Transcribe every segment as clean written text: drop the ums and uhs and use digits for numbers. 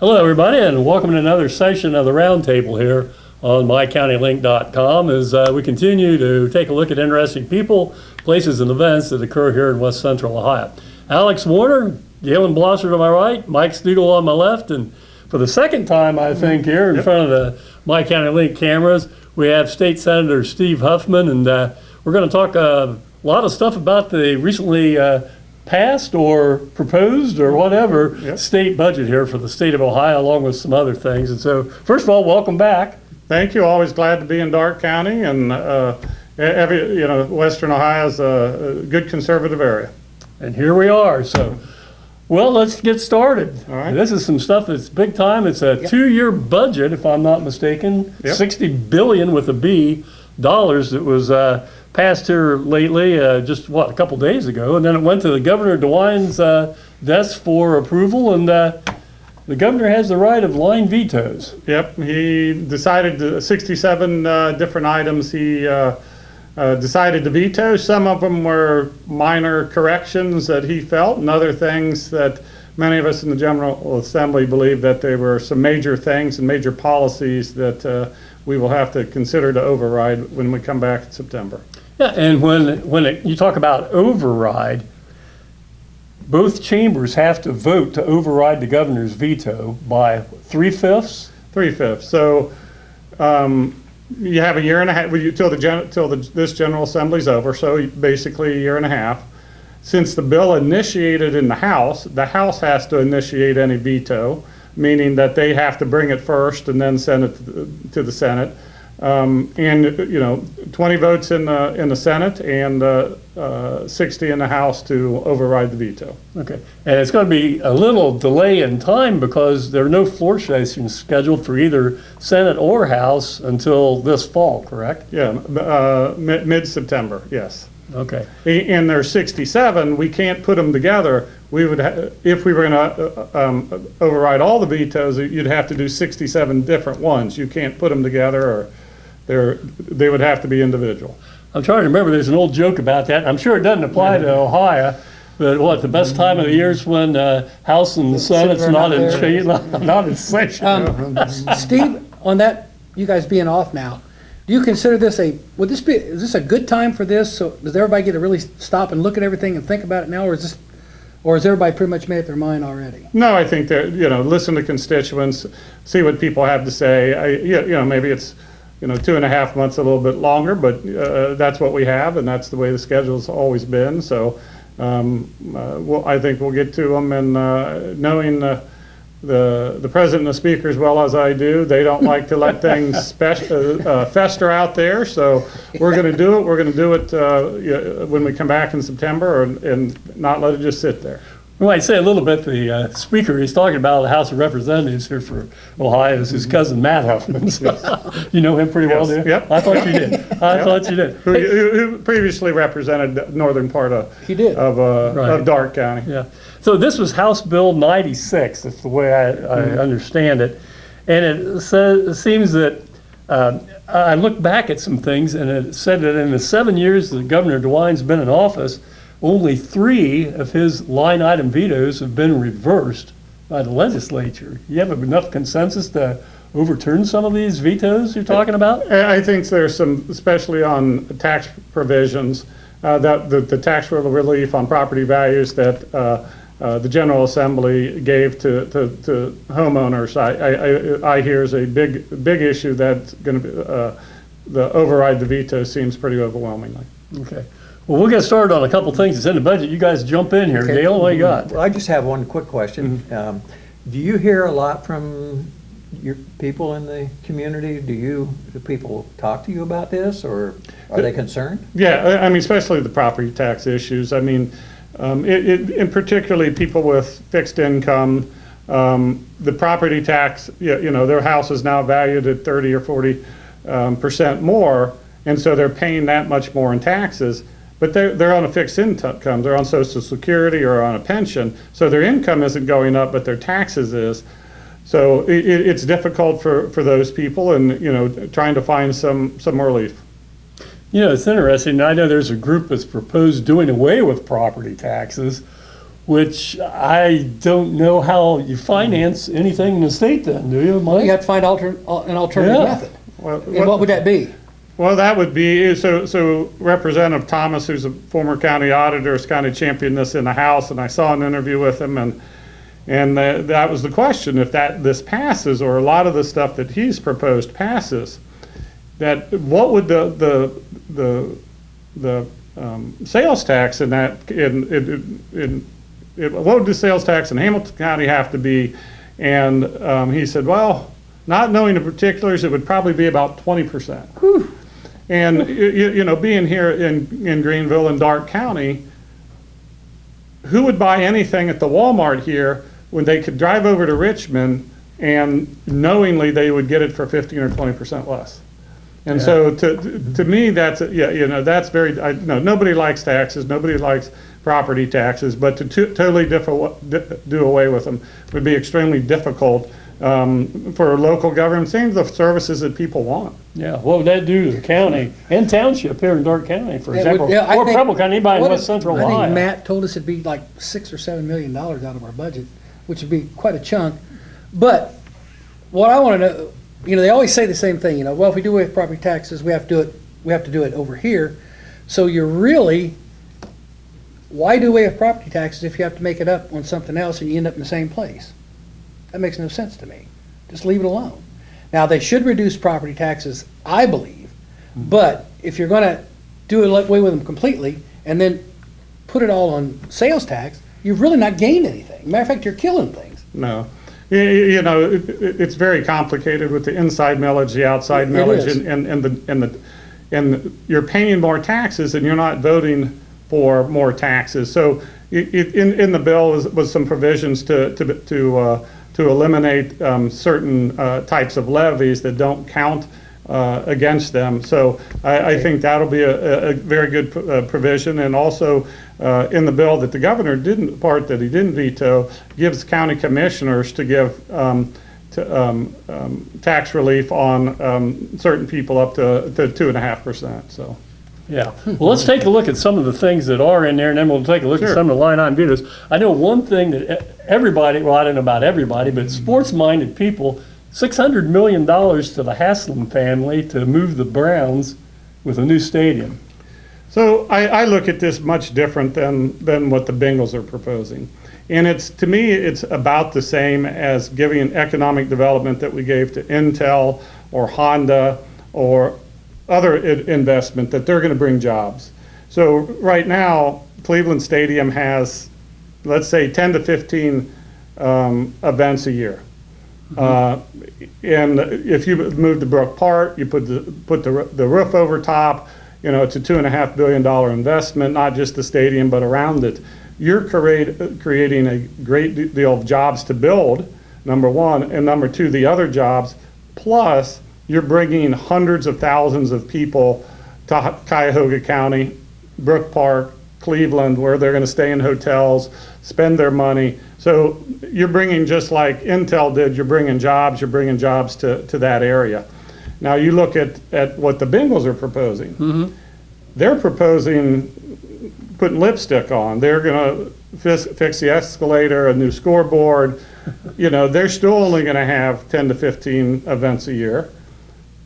Hello, everybody, and welcome to another session of the Roundtable here on mycountylink.com as we continue to take a look at interesting people, places, and events that occur here in West Central Ohio. Alex Warner, Galen Blosser to my right, Mike Stugel on my left, and for the second time, I think, here in front of the My County Link cameras, we have State Senator Steve Huffman, and we're going to talk a lot of stuff about the recently passed or proposed or whatever state budget here for the state of Ohio, along with some other things. And so, first of all, welcome back. Thank you. Always glad to be in Darke County, and Western Ohio is a good conservative area. And here we are. So, well, let's get started. All right. This is some stuff that's big time. It's a two-year budget, if I'm not mistaken, $60 billion with a B dollars that was passed here lately, just a couple days ago, and then it went to the Governor DeWine's desk for approval, and the governor has the right of line vetoes. Yep, he decided 67 different items he decided to veto. Some of them were minor corrections that he felt, and other things that many of us in the General Assembly believe that they were some major things and major policies that we will have to consider to override when we come back in September. Yeah, and when you talk about override, both chambers have to vote to override the governor's veto by 3/5? 3/5. So you have a year and a half till this General Assembly's over. So basically a year and a half. Since the bill initiated in the House has to initiate any veto, meaning that they have to bring it first and then send it to the Senate. And 20 votes in the Senate and 60 in the House to override the veto. Okay, and it's going to be a little delay in time because there are no floor sessions scheduled for either Senate or House until this fall, correct? Yeah, mid-September, yes. Okay. And there's 67. We can't put them together. We would, if we were going to override all the vetoes, you'd have to do 67 different ones. You can't put them together, or they would have to be individual. I'm trying to remember. There's an old joke about that. I'm sure it doesn't apply to Ohio, but the best time of the year is when House and Senate's not in session. Steve, on that, you guys being off now, do you consider this is this a good time for this? So does everybody get to really stop and look at everything and think about it now, or has everybody pretty much made up their mind already? No, I think that, listen to constituents, see what people have to say. Maybe it's, 2.5 months, a little bit longer, but that's what we have, and that's the way the schedule's always been. So I think we'll get to them, and knowing the president and the speaker as well as I do, they don't like to let things fester out there. So we're going to do it. We're going to do it when we come back in September, and not let it just sit there. We might say a little bit, the speaker he's talking about, the House of Representatives here for Ohio, is his cousin Matt Huffman. You know him pretty well, do you? Yep. I thought you did. I thought you did. Who previously represented the northern part of Darke County. Yeah. So this was House Bill 96, that's the way I understand it. And it seems that I looked back at some things, and it said that in the 7 years that Governor DeWine's been in office, only 3 of his line item vetoes have been reversed by the legislature. You have enough consensus to overturn some of these vetoes you're talking about? I think there's some, especially on tax provisions, that the tax relief on property values that the General Assembly gave to homeowners. I hear is a big issue that's going to be the override the veto seems pretty overwhelmingly. Okay. Well, we'll get started on a couple things that's in the budget. You guys jump in here. Okay. Dale, what do you got? Well, I just have one quick question. Do you hear a lot from your people in the community? Do people talk to you about this, or are they concerned? Yeah, I mean, especially the property tax issues. I mean, and particularly people with fixed income, the property tax, their house is now valued at 30 or 40% more, and so they're paying that much more in taxes. But they're on a fixed income. They're on Social Security or on a pension, so their income isn't going up, but their taxes is. So it's difficult for those people, and trying to find some relief. It's interesting. I know there's a group that's proposed doing away with property taxes. which I don't know how you finance anything in the state then, do you, Mike? You have to find an alternative Yeah. method. Well, And what would that be? Well, that would be, so Representative Thomas, who's a former county auditor, has kind of championed this in the House, and I saw an interview with him, and that was the question, if this passes, or a lot of the stuff that he's proposed passes, that what would the sales tax in that, what would the sales tax in Hamilton County have to be? And he said, well, not knowing the particulars, it would probably be about 20%. And being here in Greenville and Dark County, who would buy anything at the Walmart here when they could drive over to Richmond and knowingly they would get it for 15 or 20% less? And so to me, that's that's very, nobody likes taxes, nobody likes property taxes, but to totally do away with them would be extremely difficult for local government, same as the services that people want. Yeah, what would that do to the county and township here in Dark County, for example, I or think- Preble County, anybody in what West if- Central I think Ohio? Matt told us it'd be like $6 or $7 million out of our budget, which would be quite a chunk. But what I want to know, they always say the same thing, well, if we do away with property taxes, we have to do it over here. So you're really, why do away with property taxes if you have to make it up on something else and you end up in the same place? That makes no sense to me. Just leave it alone. Now, they should reduce property taxes, I believe, but if you're going to do away with them completely and then put it all on sales tax, you've really not gained anything. Matter of fact, you're killing things. No. It's very complicated with the inside millage, the outside It millage, is. and you're paying more taxes and you're not voting for more taxes. So in the bill was some provisions to eliminate certain types of levies that don't count against them. So I think that'll be a very good provision. And also in the bill that the governor he didn't veto, gives county commissioners to give tax relief on certain people up to 2.5%. So. Yeah, well, let's take a look at some of the things that are in there, and then we'll take a look at Sure. some of the line item vetoes. I know one thing that everybody, well, I don't know about everybody, but sports-minded people, $600 million to the Haslam family to move the Browns with a new stadium. So I look at this much different than what the Bengals are proposing. And to me, it's about the same as giving an economic development that we gave to Intel or Honda or other investment, that they're going to bring jobs. So right now, Cleveland Stadium has, let's say, 10 to 15 events a year. And if you move to Brook Park, you put the roof over top, it's a $2.5 billion investment, not just the stadium, but around it. You're creating a great deal of jobs to build, number one, and number two, the other jobs, plus you're bringing hundreds of thousands of people to Cuyahoga County, Brook Park, Cleveland, where they're going to stay in hotels, spend their money. So you're bringing, just like Intel did, you're bringing jobs to that area. Now you look at what the Bengals are proposing. Mm-hmm. They're proposing putting lipstick on. They're going to fix the escalator, a new scoreboard. They're still only going to have 10 to 15 events a year.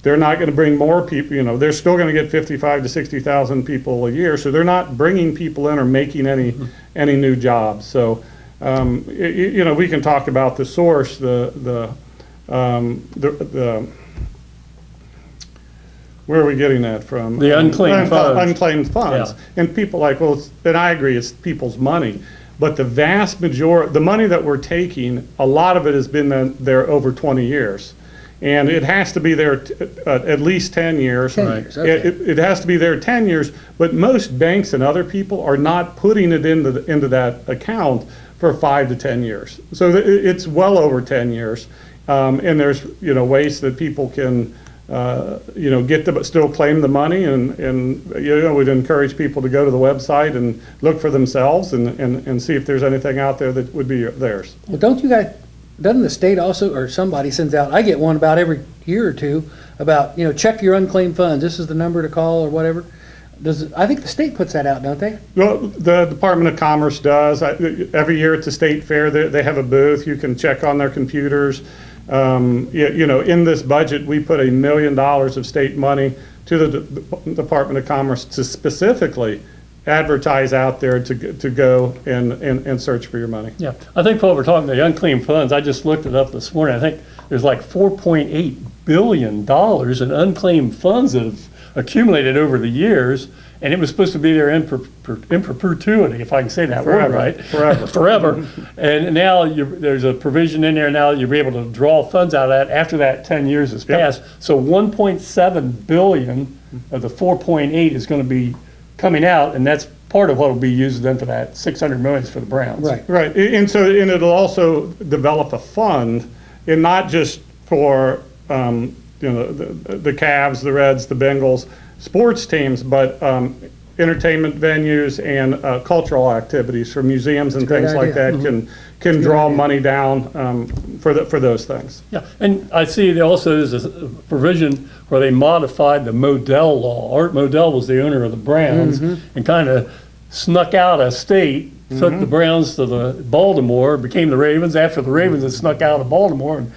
They're not going to bring more people, they're still going to get 55 to 60,000 people a year. So they're not bringing people in or making any new jobs. So, we can talk about the source, the where are we getting that from? The unclaimed funds. Unclaimed funds. Yeah. And people and I agree, it's people's money. But the vast majority, the money that we're taking, a lot of it has been there over 20 years. And it has to be there at least 10 years. 10 years, okay. It has to be there 10 years, but most banks and other people are not putting it into that account for 5 to 10 years. So it's well over 10 years. And there's, ways that people can, still claim the money. And we'd encourage people to go to the website and look for themselves and see if there's anything out there that would be theirs. Well, doesn't the state also, or somebody sends out, I get one about every year or two, about, check your unclaimed funds, this is the number to call or whatever. I think the state puts that out, don't they? Well, the Department of Commerce does. Every year at the state fair, they have a booth. You can check on their computers. In this budget, we put $1 million of state money to the Department of Commerce to specifically advertise out there to go and search for your money. Yeah, I think what we're talking, the unclaimed funds, I just looked it up this morning. I think there's like $4.8 billion in unclaimed funds that have accumulated over the years, and it was supposed to be there in perpetuity, if I can say that word right. Forever. Forever. And now there's a provision in there now you'll be able to draw funds out of that after that 10 years has passed. So 1.7 billion of the 4.8 is going to be coming out, and that's part of what will be used then for that 600 million for the Browns. Right. Right, and it'll also develop a fund, and not just for the Cavs, the Reds, the Bengals, sports teams, but entertainment venues and cultural activities for museums and Great things like idea. that can draw money down for those things. Yeah, and I see there also is a provision where they modified the Modell law. Art Modell was the owner of the Browns and kind of snuck out of state, took the Browns to the Baltimore, became the Ravens. After the Ravens had snuck out of Baltimore and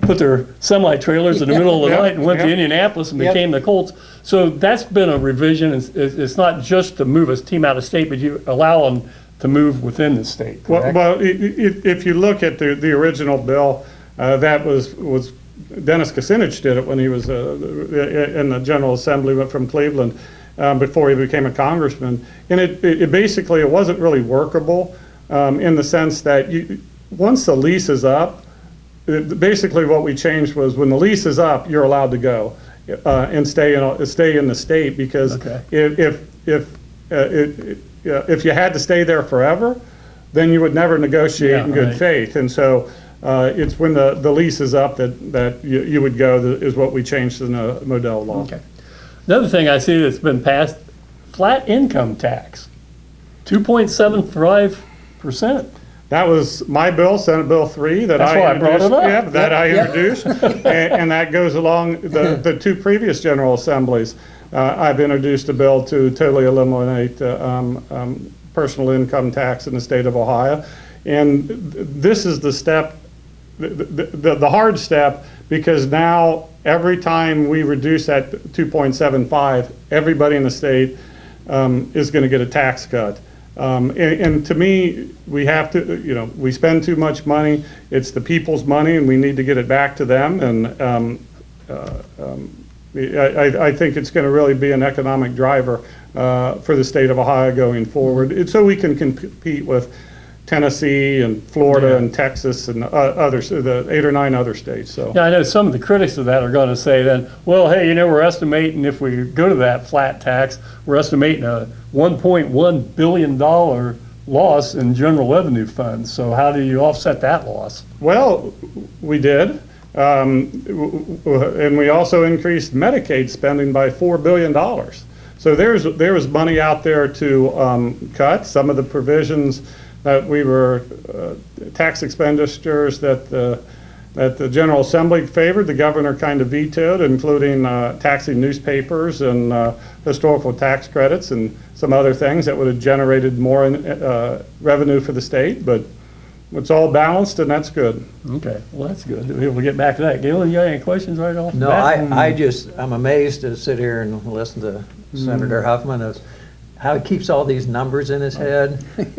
put their semi-trailers in the middle of the night and went to Indianapolis and became the Colts. So that's been a revision. It's not just to move a team out of state, but you allow them to move within the state, correct? Well, if you look at the original bill, that was Dennis Kucinich did it when he was in the General Assembly, went from Cleveland before he became a congressman. And it basically, it wasn't really workable in the sense that once the lease is up, basically what we changed was when the lease is up, you're allowed to go and stay in the state, because if you had to stay there forever, then you would never negotiate in good faith. And so it's when the lease is up that you would go, is what we changed in the Modell law. Okay. Another thing I see that's been passed, flat income tax, 2.75%. That was my bill, Senate Bill 3, that That's I why I brought introduced. it up. Yeah, that I introduced, and that goes along the two previous General Assemblies. I've introduced a bill to totally eliminate personal income tax in the state of Ohio, and this is the step, the hard step, because now every time we reduce that 2.75, everybody in the state is going to get a tax cut. And to me, we have to, we spend too much money. It's the people's money, and we need to get it back to them. And I think it's going to really be an economic driver for the state of Ohio going forward. So we can compete with Tennessee and Florida and Texas and others, the 8 or 9 other states. So Yeah, I know some of the critics of that are going to say then, well, hey, we're estimating if we go to that flat tax, we're estimating a $1.1 billion loss in general revenue funds. So how do you offset that loss? well, we did. And we also increased Medicaid spending by $4 billion. So there was money out there to cut. Some of the provisions that we were, tax expenditures that the General Assembly favored, the governor kind of vetoed, including taxing newspapers and historical tax credits and some other things that would have generated more revenue for the state. But it's all balanced, and that's good. Okay, well, that's good. We'll get back to that. Galen, you got any questions right off the No, bat? I'm amazed to sit here and listen to Senator Huffman of how he keeps all these numbers in his head. And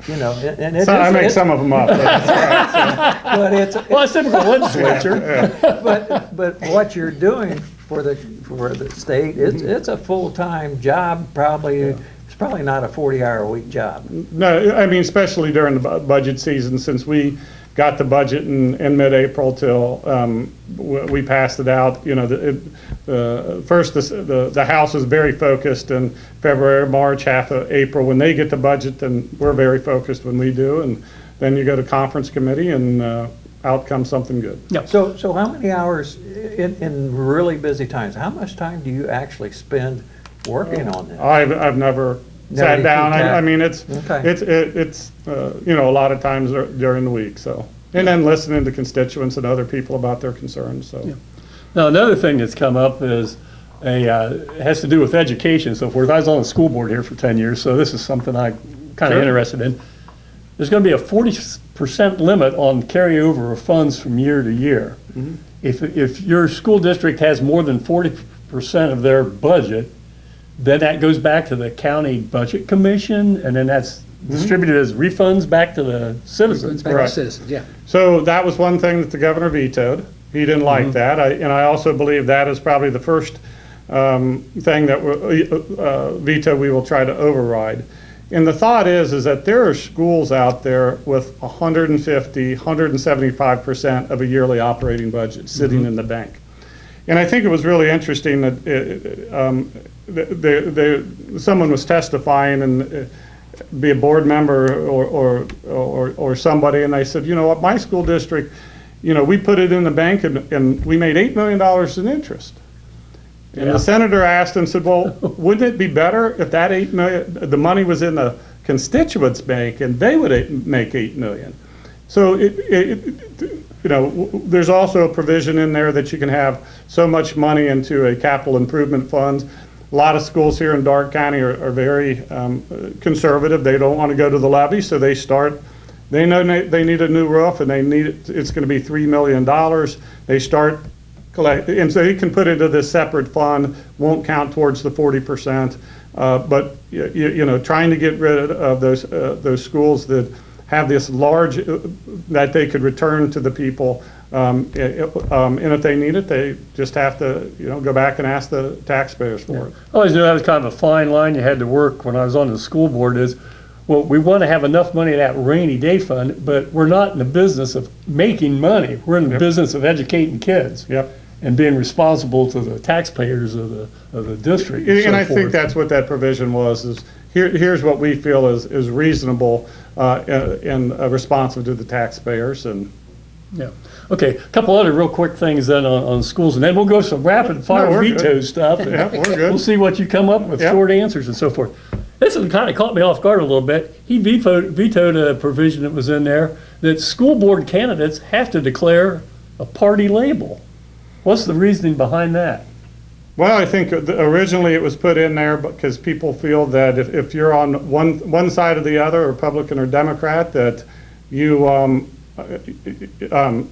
it's. I make some of them up. But it's, Well, it's typical legislature. but what you're doing for the state, it's a full-time job, probably. It's probably not a 40-hour-a-week job. No, I mean, especially during the budget season, since we got the budget in mid-April till we passed it out. First, the House is very focused in February, March, half of April. When they get the budget, then we're very focused when we do. And then you go to conference committee, and out comes something good. Yeah. So how many hours in really busy times, how much time do you actually spend working on this? I've never sat down. I mean, it's Okay. a lot of times during the week. So, and then listening to constituents and other people about their concerns. So. Now, another thing that's come up is it has to do with education and so forth. I was on the school board here for 10 years, so this is something I'm kind of Sure. interested in. There's going to be a 40% limit on carryover of funds from year to year. If your school district has more than 40% of their budget, then that goes back to the county budget commission, and then that's distributed as refunds back to the citizens. Back to Right. citizens, yeah. So that was one thing that the governor vetoed. He didn't like that. And I also believe that is probably the first thing that veto we will try to override. And the thought is that there are schools out there with 150, 175% of a yearly operating budget sitting in the bank. And I think it was really interesting that someone was testifying, and be a board member or somebody, and they said, you know what, my school district, we put it in the bank and we made $8 million in interest. And the senator asked and said, well, wouldn't it be better if that $8 million, the money was in the constituents' bank and they would make $8 million? So there's also a provision in there that you can have so much money into a capital improvement fund. A lot of schools here in Darke County are very conservative. They don't want to go to the levy, so they know they need a new roof, and it's going to be $3 million. They start collecting, and so you can put it into this separate fund, won't count towards the 40%. But trying to get rid of those schools that have this large that they could return to the people. And if they need it, they just have to, go back and ask the taxpayers for it. I always knew that was kind of a fine line you had to work when I was on the school board is, well, we want to have enough money in that rainy day fund, but we're not in the business of making money. We're in the business of educating kids. Yep. And being responsible to the taxpayers of the district. And so I think forth. that's what that provision was, is here's what we feel is reasonable and responsive to the taxpayers. And Yeah. Okay, a couple other real quick things then on schools, and then we'll go some rapid fire we're veto good. stuff. and Yeah, we're good. We'll see what you come up with, Yeah. short answers and so forth. This one kind of caught me off guard a little bit. He vetoed a provision that was in there that school board candidates have to declare a party label. What's the reasoning behind that? Well, I think originally it was put in there because people feel that if you're on one side or the other, Republican or Democrat, that you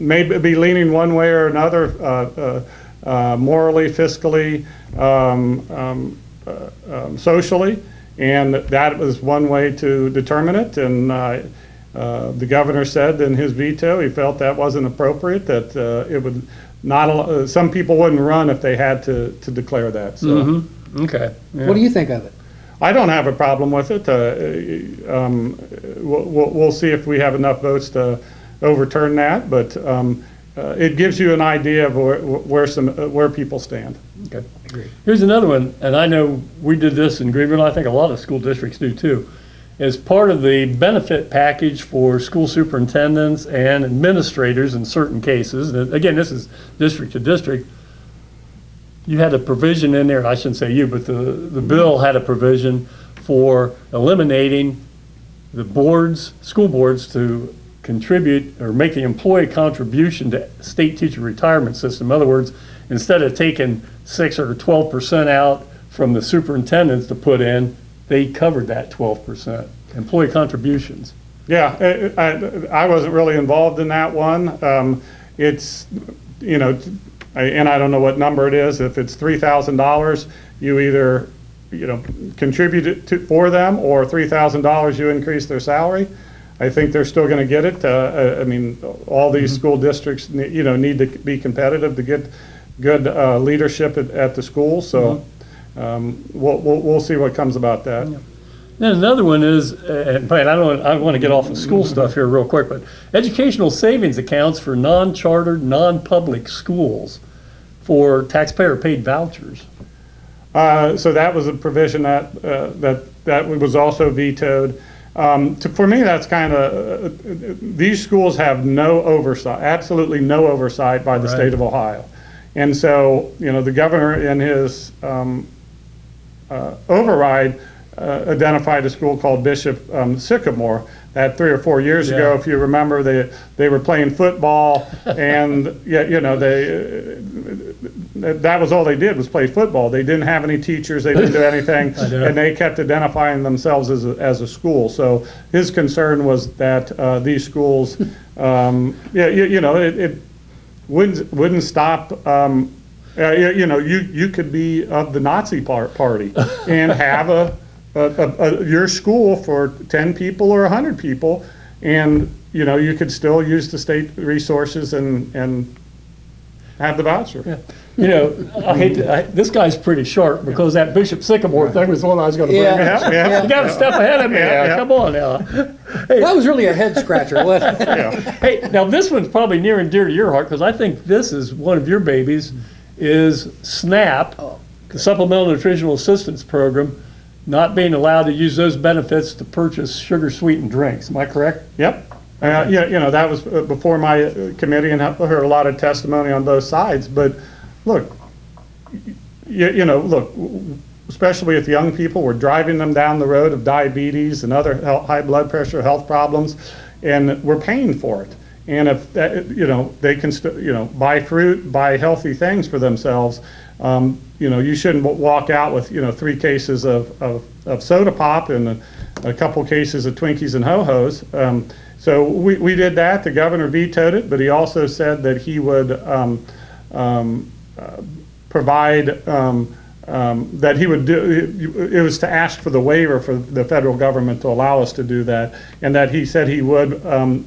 may be leaning one way or another, morally, fiscally, socially, and that was one way to determine it. And the governor said in his veto he felt that wasn't appropriate, that it would not some people wouldn't run if they had to declare that. So Okay. Yeah. What do you think of it? I don't have a problem with it. We'll see if we have enough votes to overturn that, but it gives you an idea of where people stand. Okay. Here's another one, and I know we did this in Greenville, I think a lot of school districts do too. As part of the benefit package for school superintendents and administrators in certain cases, and again, this is district to district, you had a provision in there, I shouldn't say you, but the bill had a provision for eliminating the boards, school boards to contribute or make the employee contribution to state teacher retirement system. In other words, instead of taking 6 or 12% out from the superintendents to put in, they covered that 12%, employee contributions. Yeah, I wasn't really involved in that one. It's, and I don't know what number it is. If it's $3,000, you either, contribute it for them, or $3,000 you increase their salary. I think they're still going to get it. I mean, all these school districts, need to be competitive to get good leadership at the school. So we'll see what comes about that. Yeah. Then another one is, and I want to get off the school stuff here real quick, but educational savings accounts for non-chartered, non-public schools for taxpayer-paid vouchers. So that was a provision that was also vetoed. For me, that's kind of, these schools have no oversight, absolutely no oversight by the state of Ohio. And so, the governor in his override identified a school called Bishop Sycamore that 3 or 4 years ago, if you remember, they were playing football and that was all they did was play football. They didn't have any teachers, they didn't do anything, know. and they kept identifying themselves as a school. So his concern was that these schools, it wouldn't stop. You could be of the Nazi party and have your school for 10 people or 100 people, and you could still use the state resources and have the voucher. I hate to, this guy's pretty sharp because that Bishop Sycamore thing was the one I was going to bring Yeah. up. Yeah. You got a step ahead of me now. Yeah. Come on now. That was really a head scratcher, wasn't it? Yeah. Hey, now this one's probably near and dear to your heart because I think this is one of your babies. Is SNAP, the Supplemental Nutritional Assistance Program, not being allowed to use those benefits to purchase sugar-sweetened drinks. Am I correct? Yep. That was before my committee, and I heard a lot of testimony on both sides. But look, especially with young people, we're driving them down the road of diabetes and other high blood pressure, health problems, and we're paying for it. And if that, they can buy fruit, buy healthy things for themselves. You shouldn't walk out with 3 cases of soda pop and a couple cases of Twinkies and Ho-Hos. So we did that. The governor vetoed it, but he also said that he would provide that he would do. It was to ask for the waiver for the federal government to allow us to do that, and that he said he would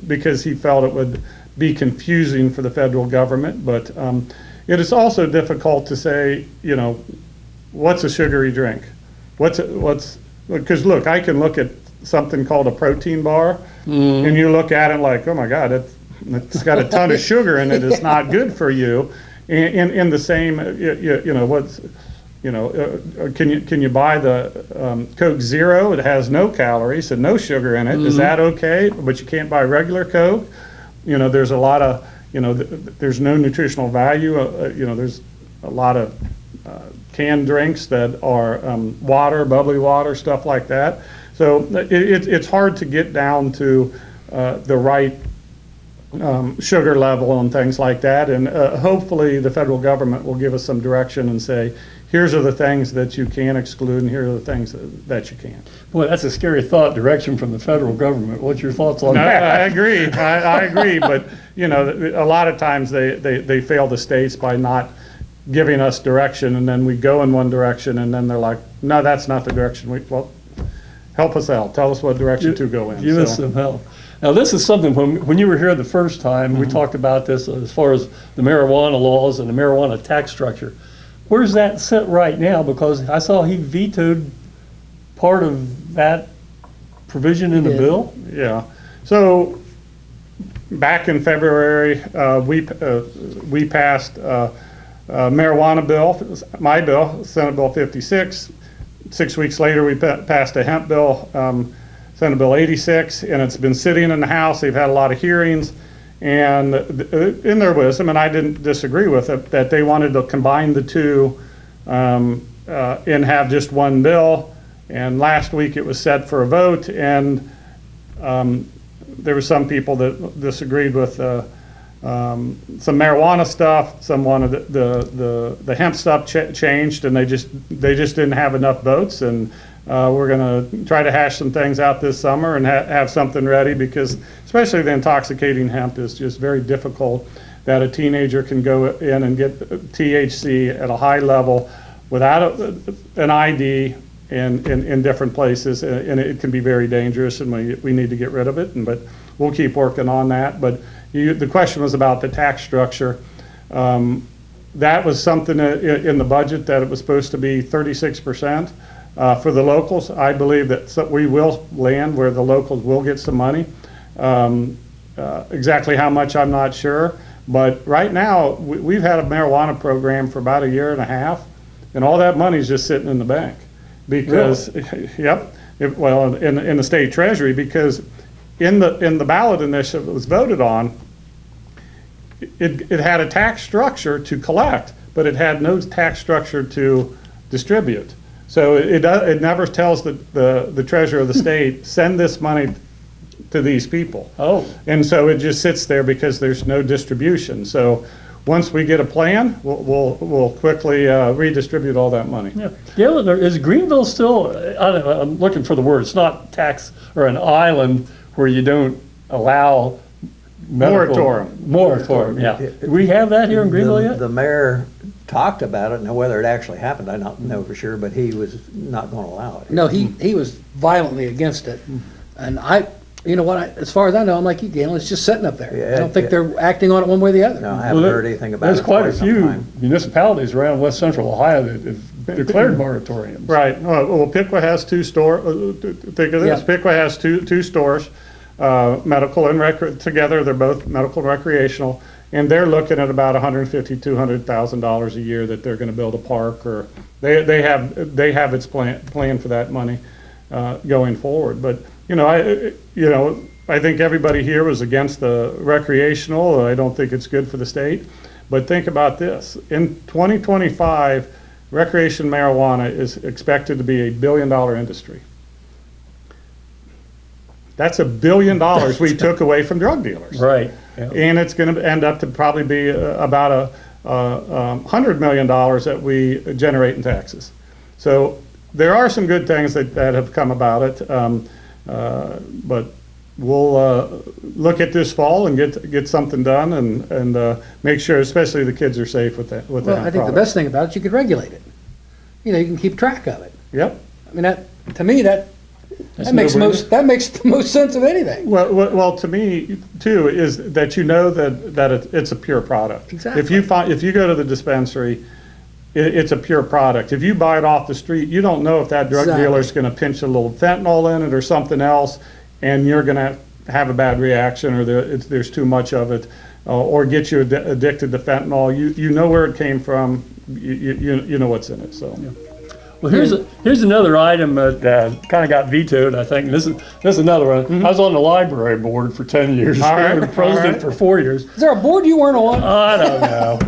because he felt it would be confusing for the federal government. But it is also difficult to say, what's a sugary drink? Because look, I can look at something called a protein bar, and you look at it like, oh my God, it's got a ton of sugar in it. It's not good for you. In the same, can you buy the Coke Zero? It has no calories and no sugar in it. Is that okay? But you can't buy regular Coke. There's a lot of, there's no nutritional value. There's a lot of canned drinks that are water, bubbly water, stuff like that. So it's hard to get down to the right sugar level and things like that. And hopefully the federal government will give us some direction and say, here's are the things that you can exclude and here are the things that you can't. Boy, that's a scary thought, direction from the federal government. What's your thoughts on that? I agree. I agree. But, a lot of times they fail the states by not giving us direction, and then we go in one direction, and then they're like, no, that's not the direction. Well, help us out. Tell us what direction to go in. Give us some help. Now, this is something, when you were here the first time, we talked about this as far as the marijuana laws and the marijuana tax structure. Where's that sit right now? Because I saw he vetoed part of that provision in the bill. Yeah. So back in February, we passed a marijuana bill, my bill, Senate Bill 56. 6 weeks later, we passed a hemp bill, Senate Bill 86, and it's been sitting in the House. They've had a lot of hearings, and in their wisdom, and I didn't disagree with it, that they wanted to combine the two and have just one bill. And last week it was set for a vote, and there were some people that disagreed with some marijuana stuff. Some wanted the hemp stuff changed, and they just didn't have enough votes. And we're going to try to hash some things out this summer and have something ready, because especially the intoxicating hemp is just very difficult. That a teenager can go in and get THC at a high level without an ID in different places, and it can be very dangerous, and we need to get rid of it. But we'll keep working on that. But the question was about the tax structure. That was something in the budget that it was supposed to be 36% for the locals. I believe that we will land where the locals will get some money. Exactly how much, I'm not sure. But right now, we've had a marijuana program for about a year and a half, and all that money is just sitting in the bank. Because, really? Yep, in the state treasury, because in the ballot initiative that was voted on, it had a tax structure to collect, but it had no tax structure to distribute. So it never tells the treasurer of the state, send this money to these people. Oh. And so it just sits there because there's no distribution. So once we get a plan, we'll quickly redistribute all that money. Yeah. Gail, is Greenville still, I don't know, I'm looking for the word, it's not tax or an island where you don't allow medical. Moratorium, yeah. Do we have that here in Greenville yet? The mayor talked about it. Now, whether it actually happened, I don't know for sure, but he was not going to allow it. No, he was violently against it. And you know what, as far as I know, I'm like you, Galen, it's just sitting up there. Yeah, I don't think yeah. they're acting on it one way or the other. No, I haven't heard anything about it. There's quite a for some few time. municipalities around west central Ohio that have declared moratoriums. Right. Well, Piqua has two stores. Think of this. Yeah. Piqua has two stores, medical and together. They're both medical and recreational, and they're looking at about $150,000-$200,000 a year that they're going to build a park, or they have its plan for that money going forward. But I think everybody here was against the recreational. I don't think it's good for the state. But think about this. In 2025, recreation marijuana is expected to be $1 billion industry. That's $1 billion we took away from drug dealers. Right. Yeah. And it's going to end up to probably be about $100 million that we generate in taxes. So there are some good things that have come about it. But we'll look at this fall and get something done and make sure, especially the kids are safe with that. Well, I think the best thing about it, you could regulate it. You can keep track of it. Yep. I mean, to me, that makes the most sense of anything. Well, to me too is that that it's a pure product. Exactly. If you go to the dispensary, it's a pure product. If you buy it off the street, you don't know if that drug Exactly. dealer's going to pinch a little fentanyl in it or something else, and you're going to have a bad reaction, or there's too much of it, or get you addicted to fentanyl. You know where it came from. You know what's in it. So. Yeah. Well, here's another item that kind of got vetoed, I think. This is another one. Mm-hmm. I was on the library board for 10 years. All right, I was president all right. for 4 years. Is there a board you weren't on? I don't know.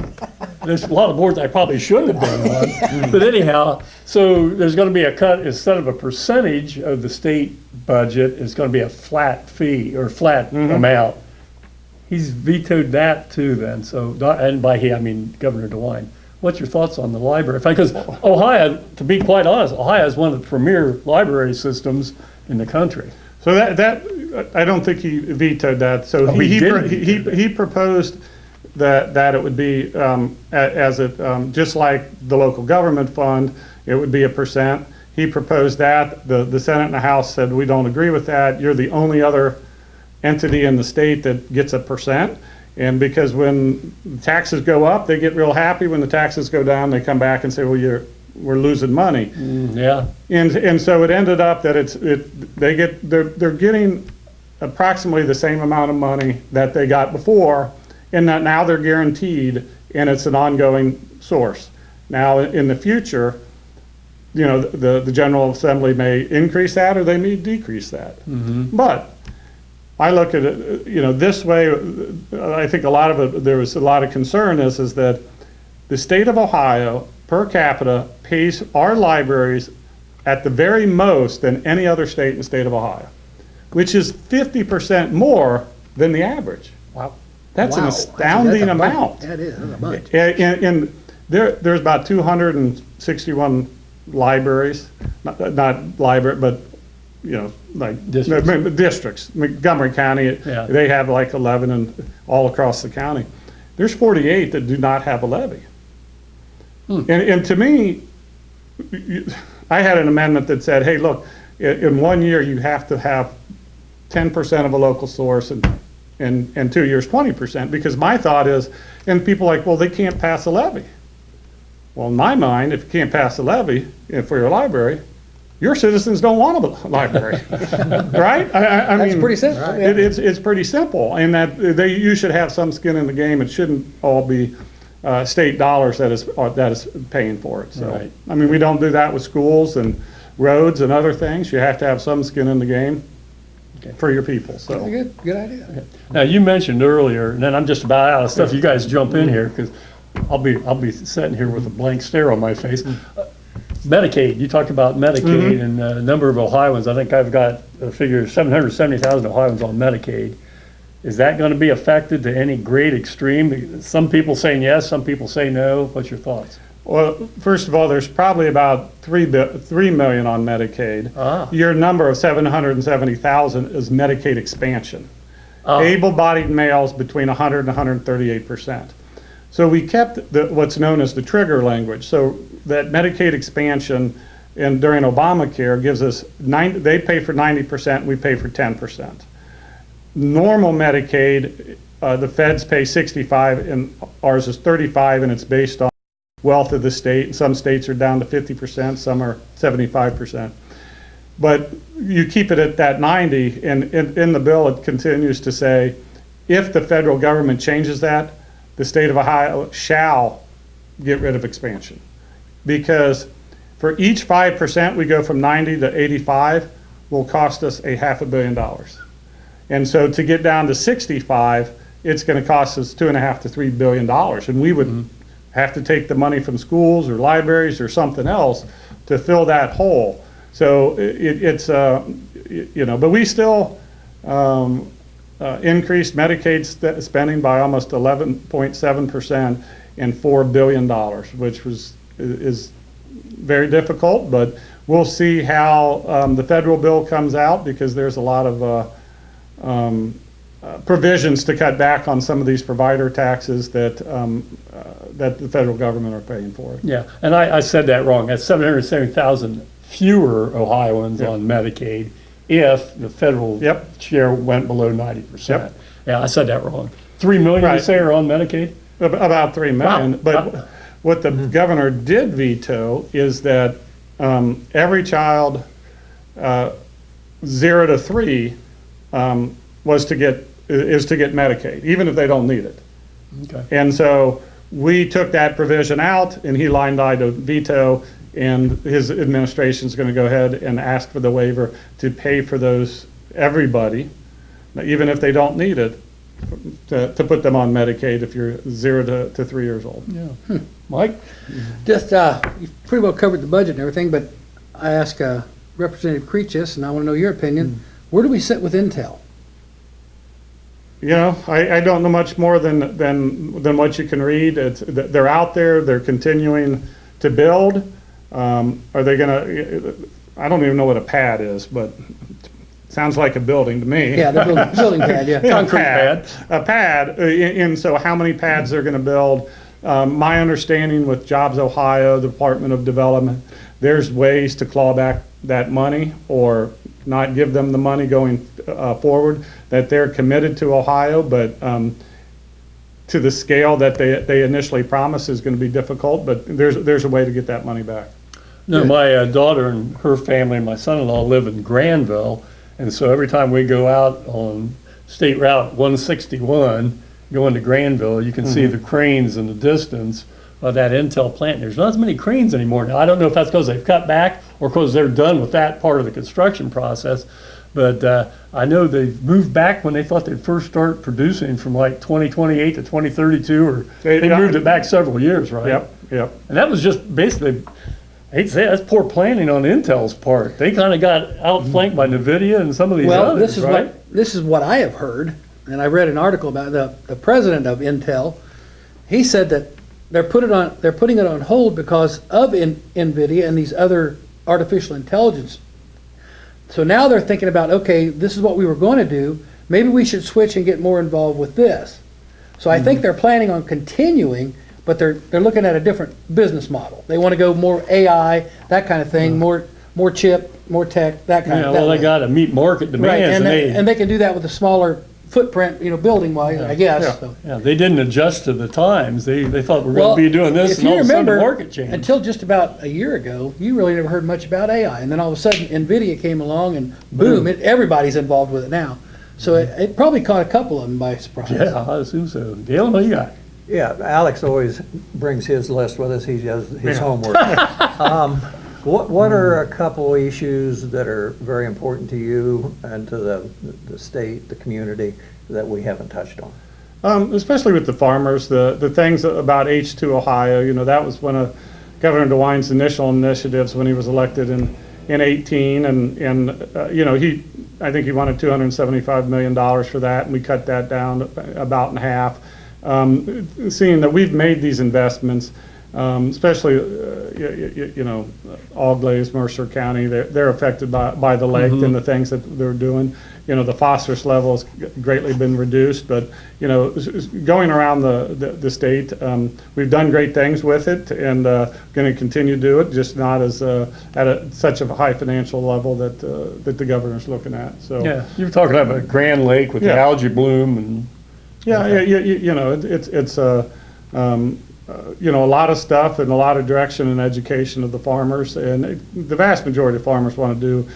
There's a lot of boards I probably shouldn't have been on. But anyhow, so there's going to be a cut. Instead of a percentage of the state budget, it's going to be a flat fee or flat amount. He's vetoed that too then. So, and by he, I mean Governor DeWine. What's your thoughts on the library? Because Ohio, to be quite honest, Ohio is one of the premier library systems in the country. So that I don't think he vetoed that. So he proposed that it would be just like the local government fund, it would be 1%. He proposed that. The Senate and the House said, we don't agree with that. You're the only other entity in the state that gets 1%. And because when taxes go up, they get real happy. When the taxes go down, they come back and say, well, we're losing money. Yeah. And so it ended up that they're getting approximately the same amount of money that they got before, and that now they're guaranteed, and it's an ongoing source. Now in the future, the General Assembly may increase that or they may decrease that. But I look at it, this way. I think there was a lot of concern is that the state of Ohio per capita pays our libraries at the very most than any other state in the state of Ohio, which is 50% more than the average. Wow. That's an Wow. astounding amount. That is a bunch. And there's about 261 libraries, not library, but like districts. Montgomery County, Yeah. they have like 11 and all across the county. There's 48 that do not have a levy. And to me, I had an amendment that said, hey, look, in 1 year you have to have 10% of a local source, and 2 years 20%, because my thought is, and people are like, well, they can't pass a levy. Well, in my mind, if you can't pass a levy for your library, your citizens don't want a library, right? I That's mean, pretty simple. right. Yeah. It's pretty simple, and that you should have some skin in the game. It shouldn't all be state dollars that is paying for it. So, Right. I mean, we don't do that with schools and roads and other things. You have to have some skin in the game for your people. So, Good idea. Now, you mentioned earlier, and then I'm just about out of stuff. You guys jump in here because I'll be sitting here with a blank stare on my face. Medicaid, you talked about Medicaid and a number of Ohioans. I think I've got a figure of 770,000 Ohioans on Medicaid. is that going to be affected to any great extreme? Some people saying yes, some people say no. What's your thoughts? Well, first of all, there's probably about 3 million on Medicaid. Ah. Your number of 770,000 is Medicaid expansion. Oh. Able-bodied males between 100 and 138%. So we kept what's known as the trigger language. So that Medicaid expansion and during Obamacare gives us, they pay for 90%, we pay for 10%. Normal Medicaid, the feds pay 65 and ours is 35, and it's based on wealth of the state. Some states are down to 50%, some are 75%. But you keep it at that 90, and in the bill it continues to say, if the federal government changes that, the state of Ohio shall get rid of expansion. Because for each 5% we go from 90 to 85 will cost us $500 million. And so to get down to 65, it's going to cost us $2.5 to $3 billion. And we would have to take the money from schools or libraries or something else to fill that hole. So it's but we still increased Medicaid spending by almost 11.7% and $4 billion, which is very difficult, but we'll see how the federal bill comes out, because there's a lot of provisions to cut back on some of these provider taxes that that the federal government are paying for. Yeah, and I said that wrong. That's 770,000 fewer Ohioans Yep. on Medicaid if the federal Yep. share went below 90%. Yep. Yeah, I said that wrong. 3 million, you Right. say, are on Medicaid? About 3 million. Wow. But what the governor did veto is that every child 0 to 3 is to get Medicaid, even if they don't need it. Okay. And so we took that provision out, and he line-eyed a veto, and his administration is going to go ahead and ask for the waiver to pay for those, everybody, even if they don't need it, to put them on Medicaid if you're 0 to 3 years old. Yeah. Mike? Just, you've pretty well covered the budget and everything, but I asked Representative Creechus, and I want to know your opinion. Where do we sit with Intel? You know, I don't know much more than what you can read. They're out there, they're continuing to build. Are they gonna, I don't even know what a pad is, but sounds like a building to me. Yeah, the building pad, yeah. Concrete pad. A pad, and so how many pads they're gonna build? My understanding with Jobs Ohio, the Department of Development, there's ways to claw back that money or not give them the money going forward, that they're committed to Ohio, but to the scale that they initially promised is going to be difficult, but there's a way to get that money back. No, my daughter and her family and my son-in-law live in Granville, and so every time we go out on State Route 161, going to Granville, you can see the cranes in the distance of that Intel plant. There's not as many cranes anymore now. I don't know if that's because they've cut back or because they're done with that part of the construction process, but I know they've moved back when they thought they'd first start producing from like 2028 to 2032, or they moved it back several years, right? Yep. And that was just basically, I hate to say it, that's poor planning on Intel's part. They kind of got outflanked by NVIDIA and some of these Well, others, this is what I have heard, and I read an article about the president of Intel. He said that they're putting it on hold because of NVIDIA and these other artificial intelligence. So now they're thinking about, okay, this is what we were going to do. Maybe we should switch and get more involved with this. So I think they're planning on continuing, but they're looking at a different business model. They want to go more AI, that kind of thing, more chip, more tech, that kind Yeah, of. well, that they way. got to meet market Right, demands, and they can do that with a smaller footprint, building wise, I guess. Yeah. So. yeah, they didn't adjust to the times. They thought we were Well, going to be doing this, if and you all of a sudden the remember, market changed. until just about a year ago, you really never heard much about AI, and then all of a sudden NVIDIA came along, and boom, everybody's involved with it now. So it probably caught a couple of them by surprise. Yeah, I assume so. Dale, what you got? Yeah, Alex always brings his list with us. He does his homework. What are a couple issues that are very important to you and to the state, the community, that we haven't touched on? Especially with the farmers, the things about H2 Ohio, that was one of Governor DeWine's initial initiatives when he was elected in in 18, and I think he wanted $275 million for that, and we cut that down about in half. Seeing that we've made these investments, especially, All Glaze, Mercer County, they're affected by the lake and the things that they're doing. The phosphorus level has greatly been reduced, but, going around the state, we've done great things with it, and going to continue to do it, just not as at such a high financial level that the governor's looking at. So Yeah, you were talking about Grand Lake with the Yeah. algae bloom and. It's a lot of stuff and a lot of direction and education of the farmers, and the vast majority of farmers want to do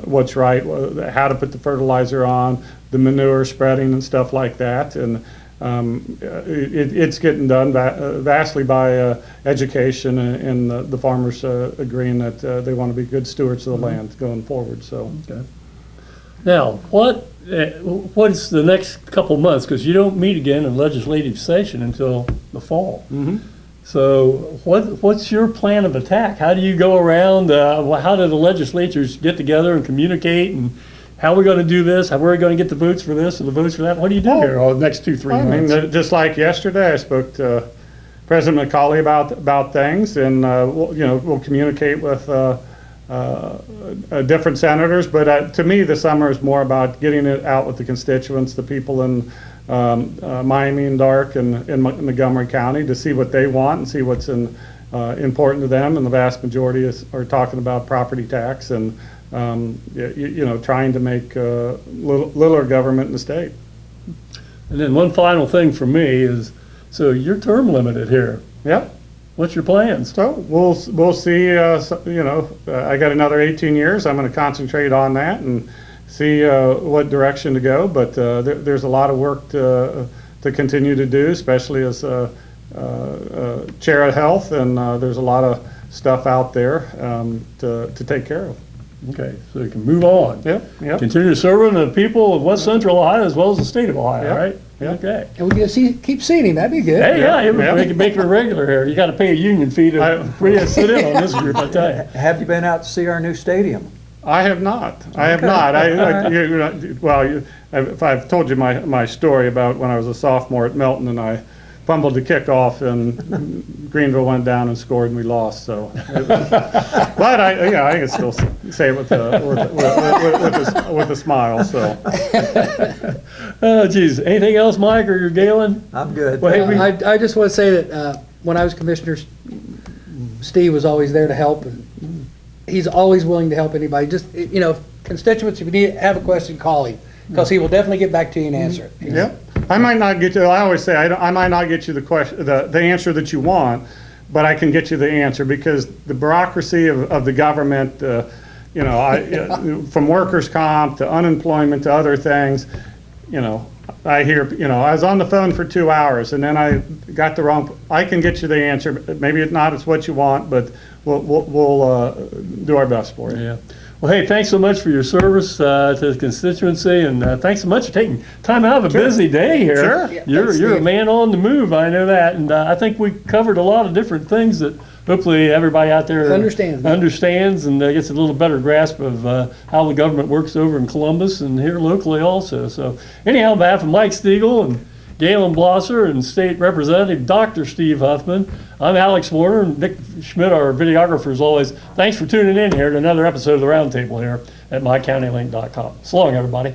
what's right, how to put the fertilizer on, the manure spreading and stuff like that, and it's getting done vastly by education and the farmers agreeing that they want to be good stewards of the land going forward. So. Okay. Now, what's the next couple months? Because you don't meet again in legislative session until the fall. So what's your plan of attack? How do you go around? How do the legislatures get together and communicate? And how are we going to do this? How are we going to get the votes for this or the votes for that? What do you do here all the next 2-3 months? Just like yesterday, I spoke to President McCauley about things, and we'll communicate with different senators, but to me, the summer is more about getting it out with the constituents, the people in Miami and Dark and in Montgomery County, to see what they want and see what's important to them. And the vast majority are talking about property tax and trying to make littler government in the state. And then one final thing for me is, so you're term limited here. Yep. What's your plans? So we'll see. I got another 18 years. I'm going to concentrate on that and see what direction to go. But there's a lot of work to continue to do, especially as chair of health, and there's a lot of stuff out there to take care of. Okay, so you can move on. Yep. Continue serving the people of West Central Ohio as well as the state of Ohio, Yep. right? Yep. Okay. And we can keep seeing him, that'd be good. Hey, yeah, Yeah. make it a regular here. You got to pay a union fee to really sit in on this group, I tell you. Have you been out to see our new stadium? I have not. I have not. If I've told you my story about when I was a sophomore at Milton and I fumbled the kickoff and Greenville went down and scored and we lost. So, but I can still say it with a smile. So, Oh, geez. Anything else, Mike, or Galen? I'm good. Well, hey, I just want to say that when I was commissioner, Steve was always there to help, and he's always willing to help anybody. Just, constituents, if you need have a question, call him, because he will definitely get back to you and answer it. yeah. I might not get you. I always say I might not get you the answer that you want, but I can get you the answer, because the bureaucracy of the government, from workers' comp to unemployment to other things, I hear, I was on the phone for 2 hours and then I got the wrong. I can get you the answer. Maybe it's what you want, but we'll do our best for you. Yeah. Well, hey, thanks so much for your service to the constituency, and thanks so much for taking time out of a busy day here. Sure. Yeah, You're thanks, a Steve. man on the move, I know that, and I think we covered a lot of different things that hopefully everybody out there understands and gets a little better grasp of how the government works over in Columbus and here locally also. So anyhow, on behalf of Mike Stiegel and Galen Blosser and State Representative Dr. Steve Huffman, I'm Alex Warner, and Nick Schmidt, our videographer, as always. Thanks for tuning in here to another episode of the Roundtable here at mycountylink.com. So long, everybody.